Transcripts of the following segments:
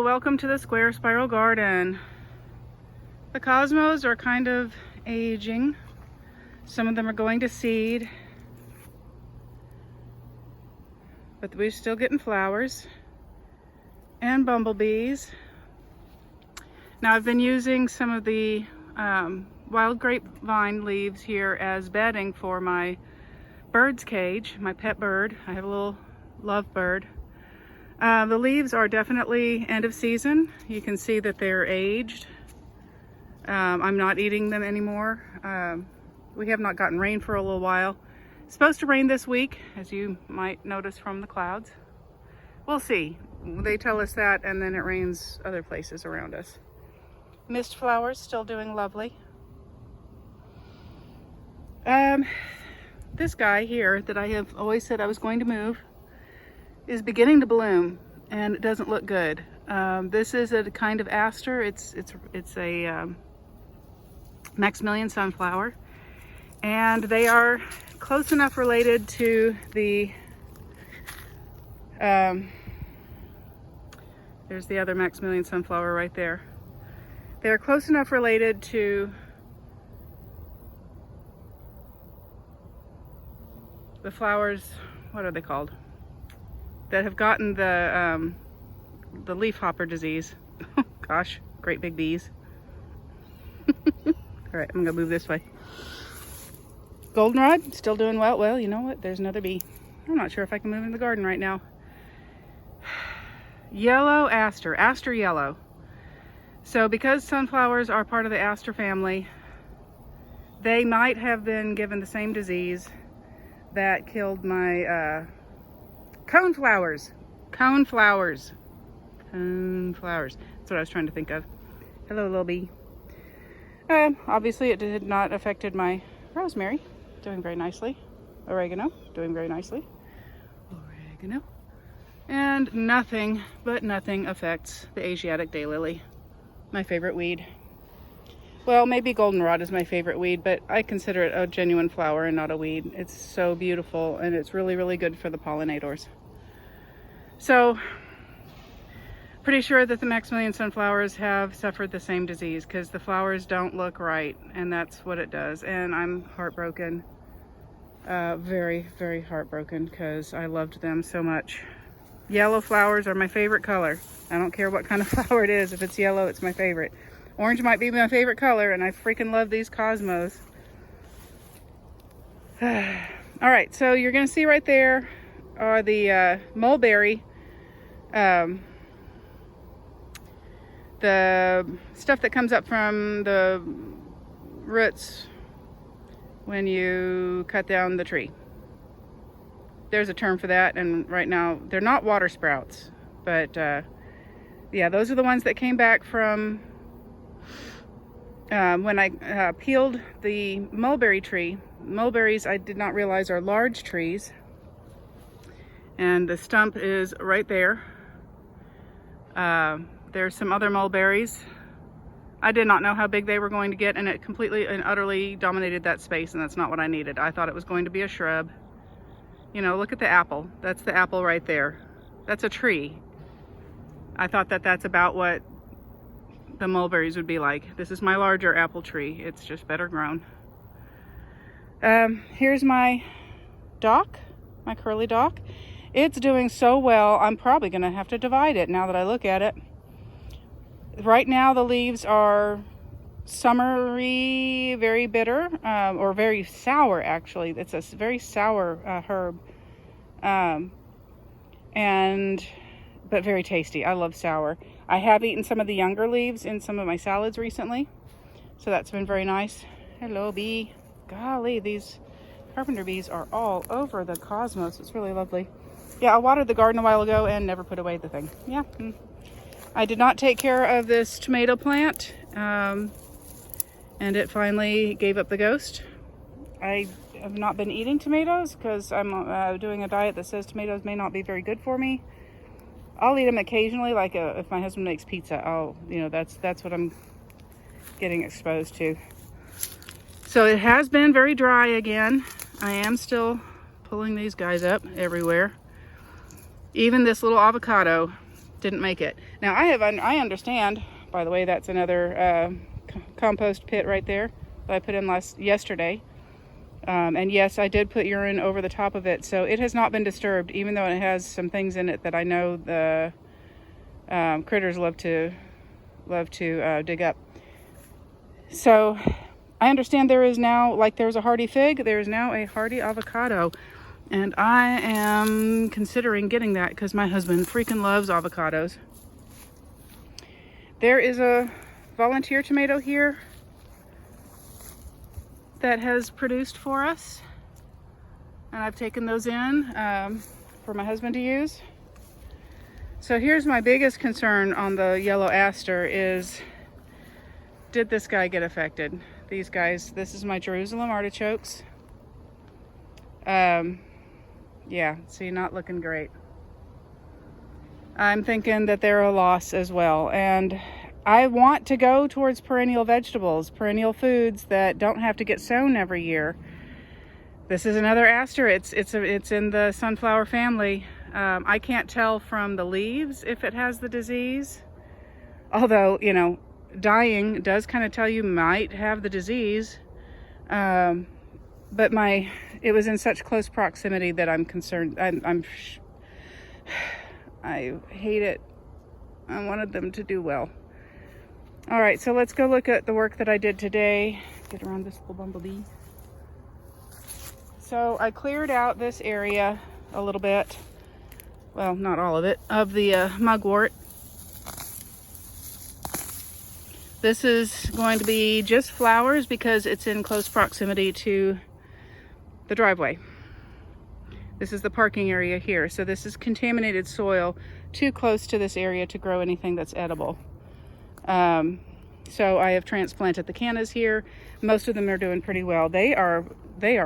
welcome to the square spiral garden. The cosmos are kind of aging. Some of them are going to seed, but we're still getting flowers and bumblebees. Now I've been using some of the wild grapevine leaves here as bedding for my bird's cage, my pet bird. I have a little lovebird. The leaves are definitely end of season. You can see that they're aged. I'm not eating them anymore. We have not gotten rain for a little while. It's supposed to rain this week, as you might notice from the clouds. We'll see. They tell us that, and then it rains other places around us. Mist flowers still doing lovely. This guy here that I have always said I was going to move is beginning to bloom, and it doesn't look good. This is a kind of aster. It's a Maximilian sunflower, and they are close enough related to the there's the other Maximilian sunflower right there. They're close enough related to the flowers, what are they called, that have gotten the leafhopper disease. Gosh, great big bees. All right, I'm gonna move this way. Goldenrod, still doing well. Well, you know what? There's another bee. I'm not sure if I can move in the garden right now. Yellow aster, aster yellow. So because sunflowers are part of the aster family, they might have been given the same disease that killed my coneflowers. Coneflowers. Coneflowers. That's what I was trying to think of. Hello, little bee. Obviously it did not affected my rosemary. Doing very nicely. Oregano. Doing very nicely. Oregano. And nothing affects the Asiatic daylily. My favorite weed. Well, maybe goldenrod is my favorite weed, but I consider it a genuine flower and not a weed. It's so beautiful, and it's really, really good for the pollinators. So, pretty sure that the Maximilian sunflowers have suffered the same disease because the flowers don't look right, and that's what it does. And I'm heartbroken. Very, very heartbroken because I loved them so much. Yellow flowers are my favorite color. I don't care what kind of flower it is. If it's yellow, it's my favorite. Orange might be my favorite color, and I freaking love these cosmos. All right, so you're gonna see right there are the mulberry, the stuff that comes up from the roots when you cut down the tree. There's a term for that, and right now they're not water sprouts, but yeah, those are the ones that came back from when I peeled the mulberry tree. Mulberries, I did not realize, are large trees, and the stump is right there. There's some other mulberries. I did not know how big they were going to get, and it completely and utterly dominated that space, and that's not what I needed. I thought it was going to be a shrub. You know, look at the apple. That's the apple right there. That's a tree. I thought that that's about what the mulberries would be like. This is my larger apple tree. It's just better grown. Here's my dock, my curly dock. It's doing so well, I'm probably gonna have to divide it now that I look at it. Right now the leaves are summery, very bitter, or very sour actually. It's a very sour herb, but very tasty. I love sour. I have eaten some of the younger leaves in some of my salads recently, so that's been very nice. Hello, bee. Golly, these carpenter bees are all over the cosmos. It's really lovely. Yeah, I watered the garden a while ago and never put away the thing. Yeah. I did not take care of this tomato plant, and it finally gave up the ghost. I have not been eating tomatoes because I'm doing a diet that says tomatoes may not be very good for me. I'll eat them occasionally, like if my husband makes pizza, that's what I'm getting exposed to. So it has been very dry again. I am still pulling these guys up everywhere. Even this little avocado didn't make it. Now I understand, by the way, that's another compost pit right there that I put in yesterday. And yes, I did put urine over the top of it, so it has not been disturbed, even though it has some things in it that I know the critters love to dig up. So I understand there is now, like there's a hardy fig, there is now a hardy avocado. And I am considering getting that because my husband freaking loves avocados. There is a volunteer tomato here that has produced for us. And I've taken those in for my husband to use. So here's my biggest concern on the yellow aster is, did this guy get affected? These guys, this is my Jerusalem artichokes. Yeah, see, not looking great. I'm thinking that they're a loss as well. And I want to go towards perennial vegetables, perennial foods that don't have to get sown every year. This is another aster. It's in the sunflower family. I can't tell from the leaves if it has the disease. Although, you know, dying does kind of tell you might have the disease. But it was in such close proximity that I'm concerned. I hate it. I wanted them to do well. All right, so let's go look at the work that I did today. Get around this little bumblebee. So I cleared out this area a little bit. Well, not all of it, of the mugwort. This is going to be just flowers because it's in close proximity to the driveway. This is the parking area here. So this is contaminated soil too close to this area to grow anything that's edible. So I have transplanted the cannas here. Most of them are doing pretty well. They are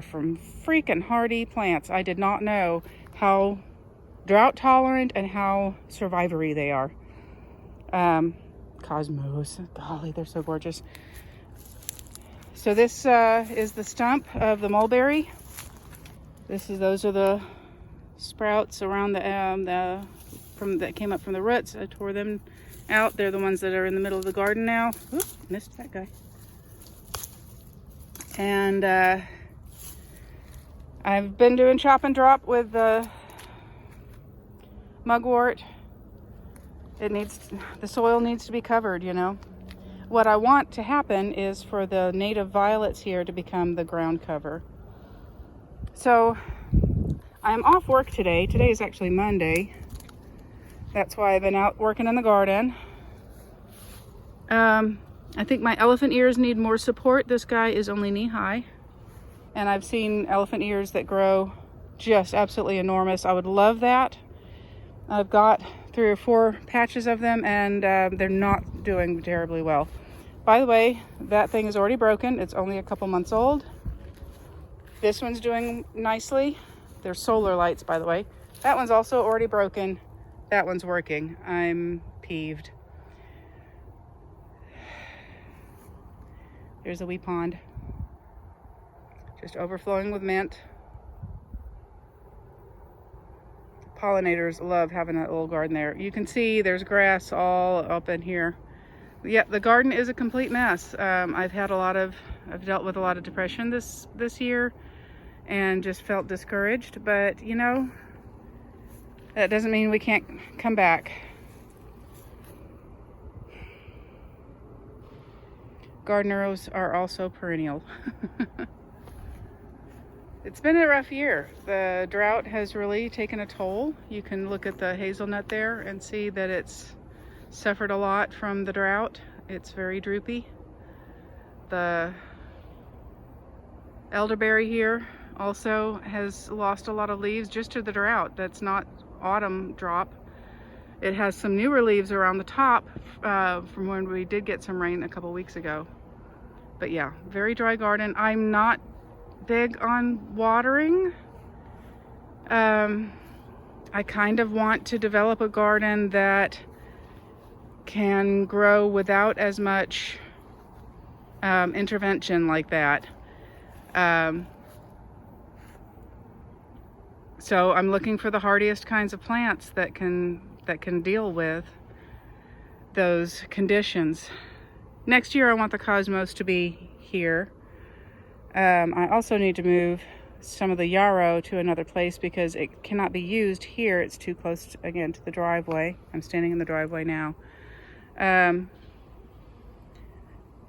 from freaking hardy plants. I did not know how drought tolerant and how survivory they are. Cosmos, golly, they're so gorgeous. So this is the stump of the mulberry. Those are the sprouts around that came up from the roots. I tore them out. They're the ones that are in the middle of the garden now. Oop, missed that guy. And I've been doing chop and drop with the mugwort. The soil needs to be covered, you know. What I want to happen is for the native violets here to become the ground cover. So I'm off work today. Today is actually Monday. That's why I've been out working in the garden. I think my elephant ears need more support. This guy is only knee high. And I've seen elephant ears that grow just absolutely enormous. I would love that. I've got 3 or 4 patches of them and they're not doing terribly well. By the way, that thing is already broken. It's only a couple months old. This one's doing nicely. They're solar lights, by the way. That one's also already broken. That one's working. I'm peeved. There's a wee pond. Just overflowing with mint. Pollinators love having that little garden there. You can see there's grass all up in here. Yeah, the garden is a complete mess. I've dealt with a lot of depression this year and just felt discouraged, but you know, that doesn't mean we can't come back. Gardeners are also perennial. It's been a rough year. The drought has really taken a toll. You can look at the hazelnut there and see that it's suffered a lot from the drought. It's very droopy. The elderberry here also has lost a lot of leaves just to the drought. That's not autumn drop. It has some newer leaves around the top from when we did get some rain a couple weeks ago. But yeah, very dry garden. I'm not big on watering. I kind of want to develop a garden that can grow without as much intervention like that. So I'm looking for the hardiest kinds of plants that can that can deal with those conditions. Next year I want the cosmos to be here. I also need to move some of the yarrow to another place because it cannot be used here. It's too close, again, to the driveway. I'm standing in the driveway now.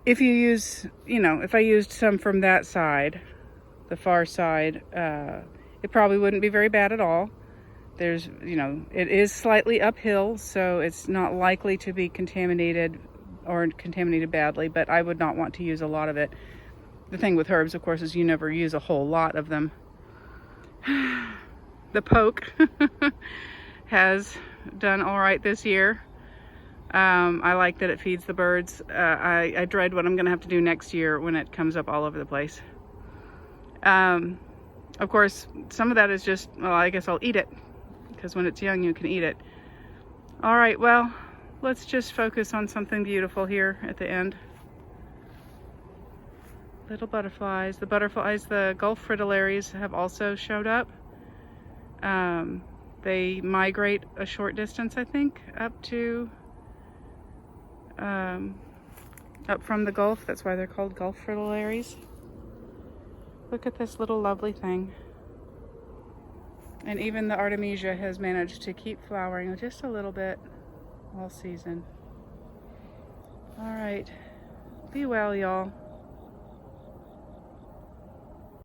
If you use, if I used some from that side, the far side, it probably wouldn't be very bad at all. There's, it is slightly uphill, so it's not likely to be contaminated or contaminated badly, but I would not want to use a lot of it. The thing with herbs, of course, is you never use a whole lot of them. The poke has done all right this year. I like that it feeds the birds. I dread what I'm going to have to do next year when it comes up all over the place. Of course, some of that is just, well, I guess I'll eat it, because when it's young, you can eat it. All right, well, let's just focus on something beautiful here at the end. Little butterflies. The butterflies, the Gulf fritillaries, have also showed up. They migrate a short distance, I think, up from the Gulf. That's why they're called Gulf fritillaries. Look at this little lovely thing. And even the Artemisia has managed to keep flowering just a little bit all season. All right. Be well, y'all.